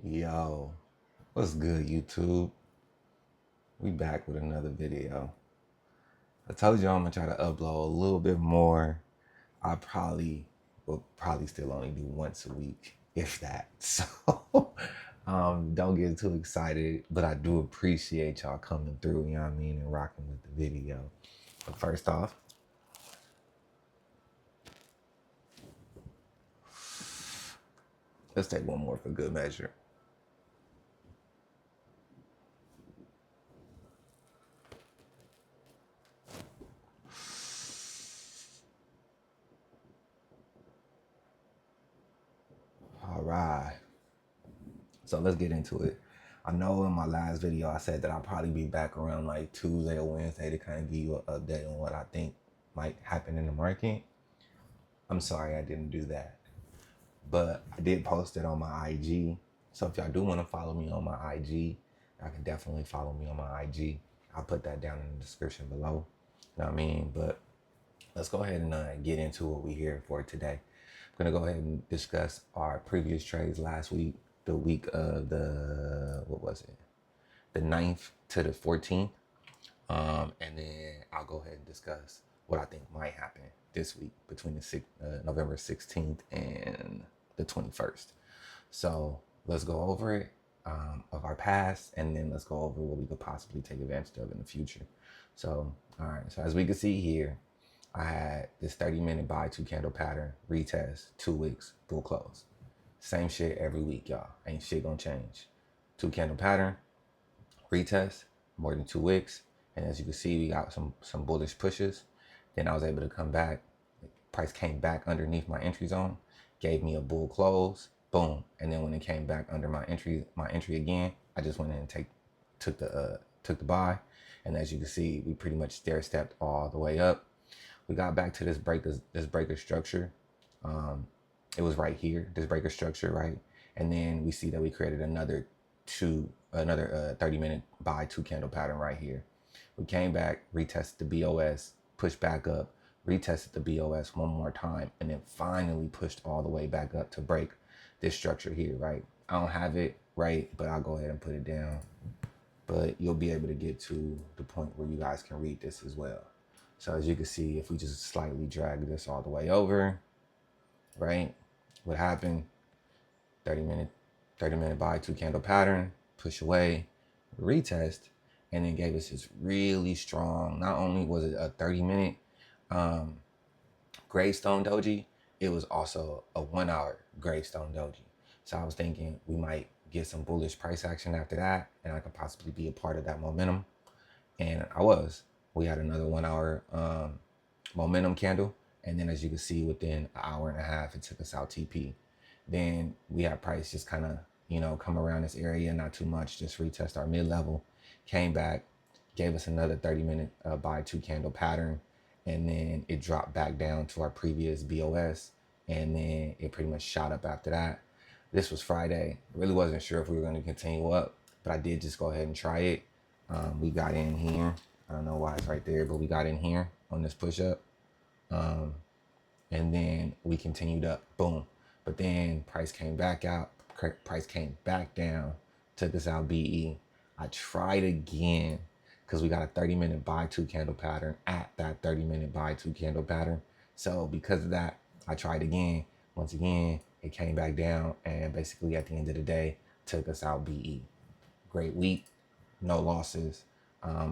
Yo, what's good, YouTube? We back with another video. I told you I'm gonna try to upload a little bit more. I will probably still only do once a week, if that. So don't get too excited, but I do appreciate y'all coming through, you know what I mean, and rocking with the video. But first off, let's take one more for good measure. All right. So let's get into it. I know in my last video I said that I'll probably be back around like Tuesday or Wednesday to kind of give you an update on what I think might happen in the market. I'm sorry I didn't do that. But I did post it on my IG. So if y'all do want to follow me on my IG, y'all can definitely follow me on my IG. I'll put that down in the description below. You know what I mean? But let's go ahead and get into what we're here for today. I'm going to go ahead and discuss our previous trades last week, the week of the 9th to the 14th. And then I'll go ahead and discuss what I think might happen this week between the November 16th and the 21st. So let's go over it of our past, and then let's go over what we could possibly take advantage of in the future. So, all right. So as we can see here, I had this 30-minute buy 2 candle pattern, retest, 2 weeks, bull close. Same shit every week, y'all. Ain't shit gonna change. 2 candle pattern, retest, more than 2 wicks. And as you can see, we got some bullish pushes. Then I was able to come back. Price came back underneath my entry zone, gave me a bull close, boom. And then when it came back under my entry again, I just went in and took the buy. And as you can see, we pretty much stair stepped all the way up. We got back to this breaker structure. It was right here, this breaker structure, right? And then we see that we created another 30-minute buy 2 candle pattern right here. We came back, retested the BOS, pushed back up, retested the BOS one more time, and then finally pushed all the way back up to break this structure here, right? I don't have it right, but I'll go ahead and put it down. But you'll be able to get to the point where you guys can read this as well. So as you can see, if we just slightly drag this all the way over, right? What happened? 30-minute buy 2 candle pattern, push away, retest, and then gave us this really strong, not only was it a 30-minute gravestone doji, it was also a 1-hour gravestone doji. So I was thinking we might get some bullish price action after that, and I could possibly be a part of that momentum. And I was. We had another 1-hour momentum candle. And then as you can see, within an hour and a half, it took us out TP. Then we had price just kind of, come around this area, not too much, just retest our mid-level, came back, gave us another 30-minute buy 2 candle pattern. And then it dropped back down to our previous BOS. And then it pretty much shot up after that. This was Friday. Really wasn't sure if we were going to continue up, but I did just go ahead and try it. We got in here. I don't know why it's right there, but we got in here on this push up. And then we continued up, boom. But then price came back out, price came back down, took us out BE. I tried again because we got a 30-minute buy 2 candle pattern at that 30-minute buy 2 candle pattern. So because of that, I tried again. Once again, it came back down, and basically at the end of the day, took us out BE. Great week, no losses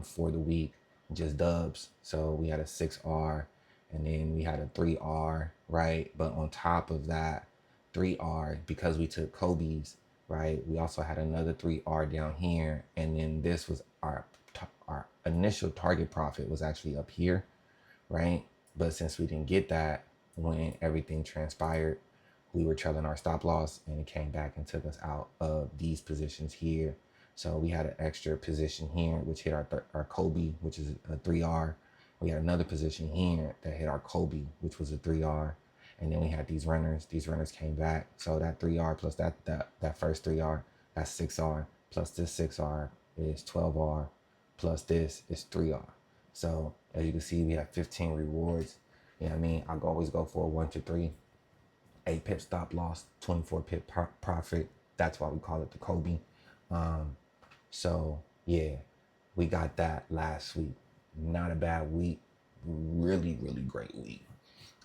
for the week, just dubs. So we had a 6R, and then we had a 3R, right? But on top of that 3R, because we took Kobe's, right, we also had another 3R down here. And then this was our initial target profit was actually up here, right? But since we didn't get that when everything transpired, we were trailing our stop loss, and it came back and took us out of these positions here. So we had an extra position here, which hit our Kobe, which is a 3R. We had another position here that hit our Kobe, which was a 3R. And then we had these runners. These runners came back. So that 3R plus that first 3R, that's 6R. Plus this 6R is 12R. Plus this is 3R. So as you can see, we have 15 rewards. You know what I mean? I always go for a 1 to 3. 8 pip stop loss, 24 pip profit, That's why we call it the Kobe. So yeah, we got that last week. Not a bad week. Really, really great week.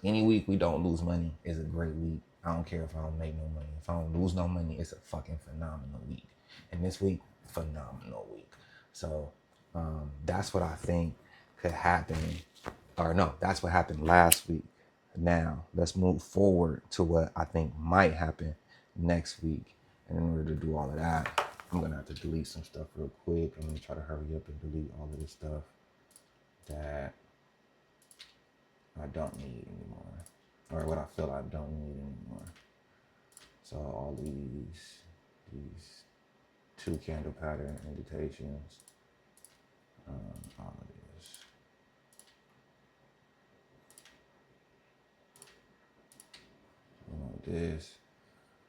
Any week we don't lose money is a great week. I don't care if I don't make no money. If I don't lose no money, it's a fucking phenomenal week. And this week, phenomenal week. So that's what I think could happen. Or no, that's what happened last week. Now, let's move forward to what I think might happen next week. And in order to do all of that, I'm going to have to delete some stuff real quick. I'm going to try to hurry up and delete all of this stuff that I don't need anymore, or what I feel I don't need anymore. So all these 2 candle pattern invitations, all of this. This,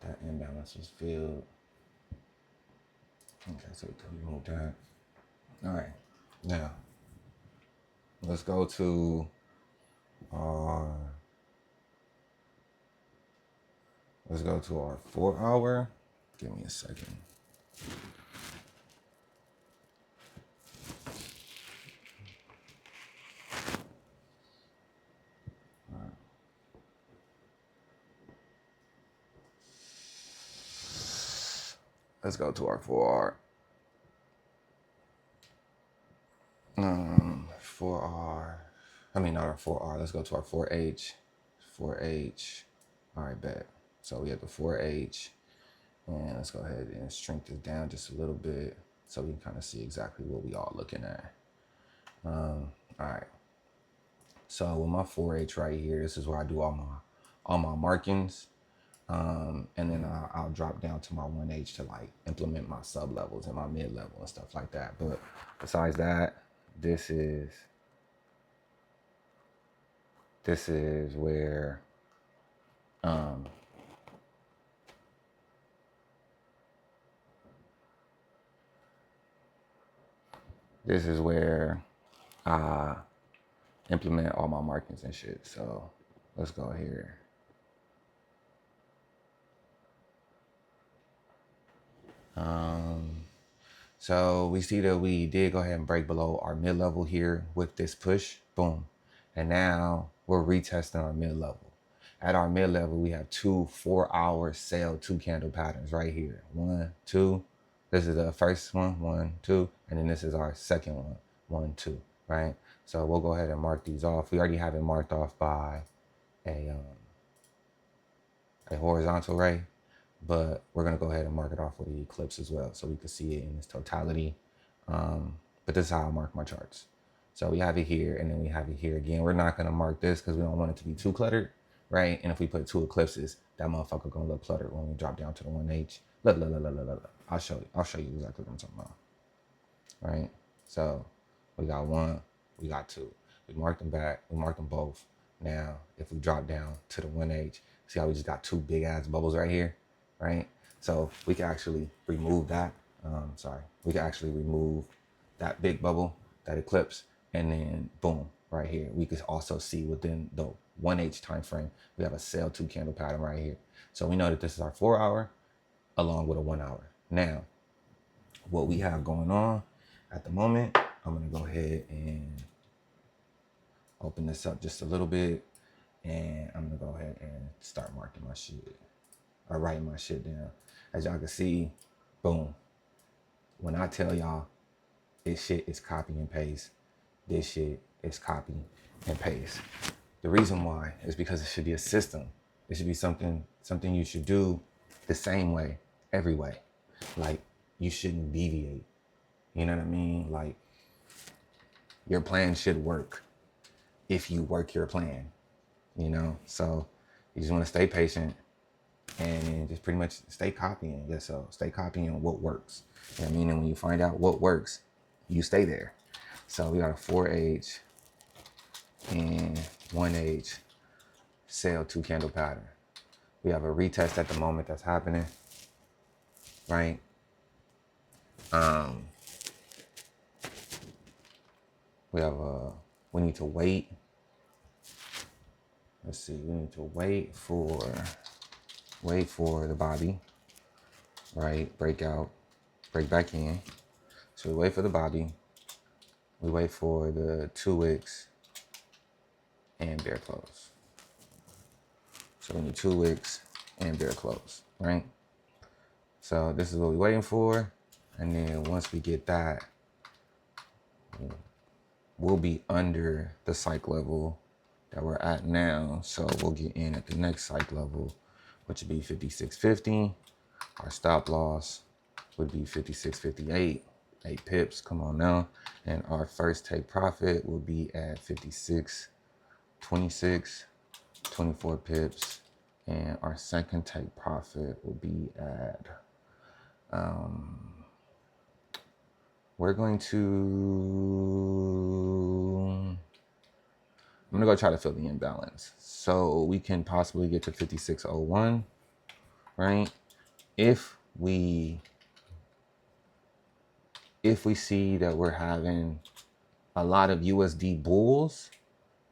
that imbalance was filled. Okay, so we can remove that. All right, now let's go to our 4 hour. Give me a second. All right. Let's go to our 4R. 4R. I mean, not our 4R. Let's go to our 4H. 4H. All right, bet. So we have the 4H. And let's go ahead and shrink this down just a little bit so we can kind of see exactly what we all looking at. All right. So with my 4H right here, this is where I do all my markings. And then I'll drop down to my 1H to like implement my sub levels and my mid level and stuff like that. But besides that, this is where I implement all my markings and shit. So let's go here. So we see that we did go ahead and break below our mid level here with this push, boom. And now we're retesting our mid level. At our mid level, we have 2 4-hour sell 2 candle patterns right here. 1, 2. This is the first one, 1, 2. And then this is our second one, 1, 2, right? So we'll go ahead and mark these off. We already have it marked off by a horizontal ray. But we're going to go ahead and mark it off with the eclipse as well so we can see it in its totality. But this is how I mark my charts. So we have it here and then we have it here again. We're not going to mark this because we don't want it to be too cluttered, right? And if we put 2 eclipses, that motherfucker going to look cluttered when we drop down to the 1H. Look. I'll show you exactly what I'm talking about, right? So we got 1, we got 2. We marked them back, we marked them both. Now, if we drop down to the 1H, see how we just got 2 big ass bubbles right here? Right? So we can actually remove that. We can actually remove that big bubble, that eclipse, and then boom, right here. We could also see within the 1H time frame, we have a sell 2 candle pattern right here. So we know that this is our 4 hour along with a 1 hour. Now, what we have going on at the moment, I'm gonna go ahead and open this up just a little bit, and I'm gonna go ahead and start marking my shit. Or writing my shit down. As y'all can see, boom. When I tell y'all this shit is copy and paste, this shit is copy and paste. The reason why is because it should be a system. It should be something you should do the same way, every way. Like, you shouldn't deviate. You know what I mean? Like, your plan should work if you work your plan, you know? So you just want to stay patient and just pretty much stay copying yourself. Stay copying what works. You know what I mean? And when you find out what works, you stay there. So we got a 4H and 1H sell 2 candle pattern. We have a retest at the moment that's happening, right? We need to wait. Let's see, we need to wait for the body. right? Break out, break back in. So we wait for the body. We wait for the 2 wicks and bear close. So we need 2 wicks and bear close, right? So this is what we're waiting for. And then once we get that, we'll be under the psych level that we're at now. So we'll get in at the next psych level, which would be 56.50. Our stop loss would be 56.58, 8 pips, come on now. And our first take profit will be at 56.26, 24 pips. And our second take profit will be at, I'm gonna go try to fill the imbalance. So we can possibly get to 56.01, right? If we see that we're having a lot of USD bulls,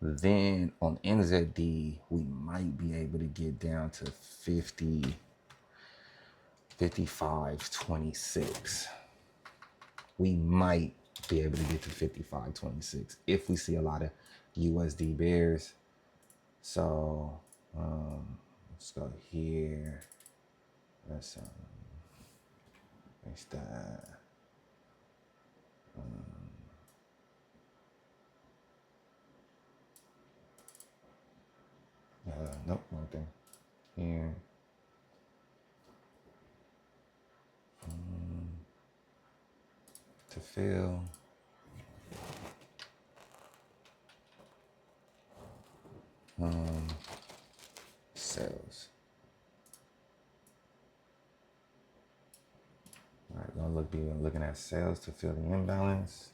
then on NZD, we might be able to get down to 55.26. We might be able to get to 55.26 if we see a lot of USD bears. So let's go here. Let's fix that. Nope, wrong thing. Here. To fill. Sales. All right, gonna be looking at sales to fill the imbalance.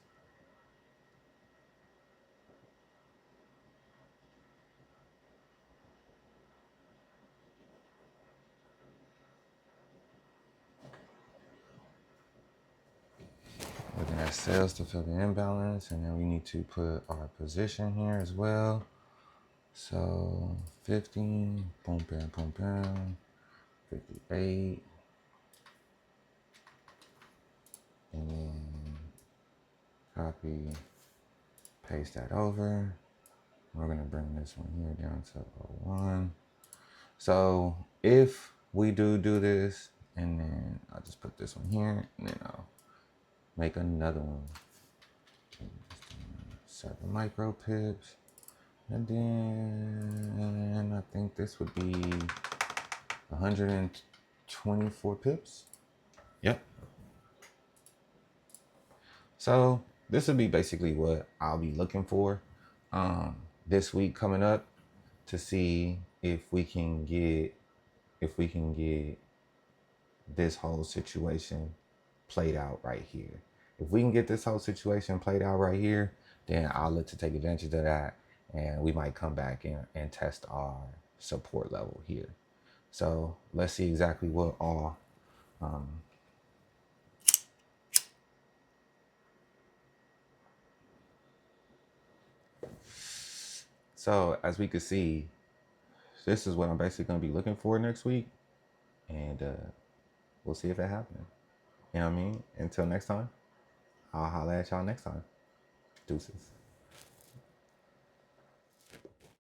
Looking at sales to fill the imbalance, and then we need to put our position here as well. So 50, boom, bam, 58, and then copy, paste that over. We're gonna bring this one here down to 01. So if we do this, and then I'll just put this one here, and then I'll make another one. Set the micro pips. And then I think this would be 124 pips. Yep. So this would be basically what I'll be looking for this week coming up, to see if we can get this whole situation played out right here. If we can get this whole situation played out right here, then I'll look to take advantage of that, and we might come back and test our support level here. So let's see exactly what all so as we can see, this is what I'm basically going to be looking for next week, and we'll see if it happens. You know what I mean? Until next time, I'll holler at y'all next time. Deuces.